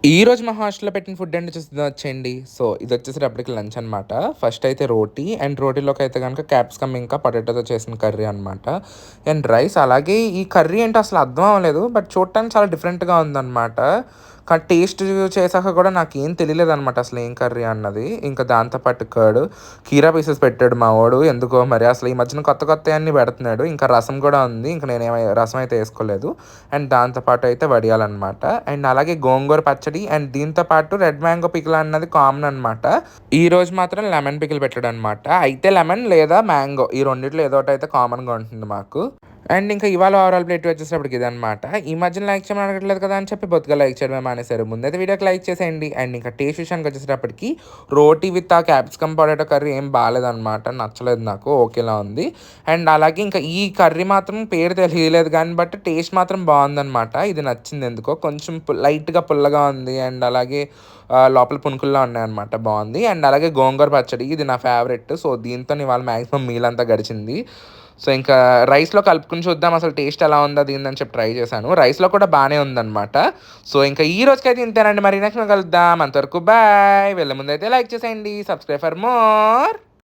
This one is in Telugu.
ఈరోజు మా హాస్టల్‌లో పెట్టిన ఫుడ్ ఏంటో వచ్చేయండి. సో, ఇదొచ్చేసేటప్పటికి లంచ్ అనమాట. ఫస్ట్ అయితే రోటీ అండ్ రోటీలోకి అయితే గనుక క్యాప్సికమ్ ఇంకా పొటాటోతో చేసిన కర్రీ అనమాట. అండ్ రైస్ అలాగే ఈ కర్రీ ఏంటో అసలు అర్థం అవ్వలేదు. బట్ చూడటానికి చాలా డిఫరెంట్‌గా ఉందనమాట. టేస్ట్ చేశాక కూడా నాకేం తెలియలేదనమాట అసలు ఏం కర్రీ అన్నది. ఇంకా దాంతో పాటు కర్డ్, కీరా పీసెస్ పెట్టాడు మా వోడు. ఎందుకో మరి అసలు ఈ మధ్యన కొత్త కొత్తయన్నీ పెడుతున్నాడు. ఇంకా రసం కూడా ఉంది. ఇంక రసం అయితే ఏసుకోలేదు. అండ్ దాంతో పాటు అయితే వడియాలనమాట. అండ్ అలాగే గోంగూర పచ్చడి అండ్ దీంతో పాటు రెడ్ మ్యాంగో పికిల్ అన్నది కామన్ అనమాట. ఈరోజు మాత్రం లెమన్ పికిల్ పెట్టాడనమాట. అయితే లెమన్ లేదా మ్యాంగో ఈ రెండిట్లో ఏదో ఒకటైతే కామన్‌గా ఉంటుంది మాకు. అండ్ ఇంకా ఇవాళ ఓవరాల్ ప్లేట్ వచ్చేసేటప్పటికి ఇదనమాట. ఈ మధ్యన లైక్ చేయమని అడగట్లేదు కదా అని చెప్పి బొత్తిగా లైక్ చేయడమే మానేశారు. ముందైతే వీడియోకి లైక్ చేసేయండి. అండ్ ఇంకా టేస్ట్ విషయానికి వచ్చేసేటప్పటికి రోటీ విత్ ఆ క్యాప్సికమ్ పొటాటో కర్రీ ఏం బాలేదనమాట. నచ్చలేదు నాకు. ఓకేలా ఉంది. అండ్ అలాగే ఇంకా ఈ కర్రీ మాత్రం పేరు తెలియలేదు కానీ బట్ టేస్ట్ మాత్రం బాగుందనమాట. ఇది నచ్చింది ఎందుకో. కొంచెం లైట్‌గా పుల్లగా ఉంది. అండ్ అలాగే లోపల పునుకుల్లా ఉన్నాయన్నమాట. బాగుంది. అండ్ అలాగే గోంగూర పచ్చడి ఇది నా ఫేవరెట్. సో, దీంతోని ఇవాళ మాక్సిమం మీల్ అంతా గడిచింది. సో, ఇంకా రైస్‌లో కలుపుకొని చూద్దాం అసలు టేస్ట్ ఎలా ఉందా దీనిదని చెప్పి ట్రై చేశాను. రైస్‌లో కూడా బానే ఉందనమాట. సో, ఇంకా ఈ రోజుకైతే ఇంతేనండి. మరి నెక్స్ట్ కలుద్దాం. అంతవరకు బాయ్. వెళ్ళే ముందైతే లైక్ చేసేయండి. Subscribe for more.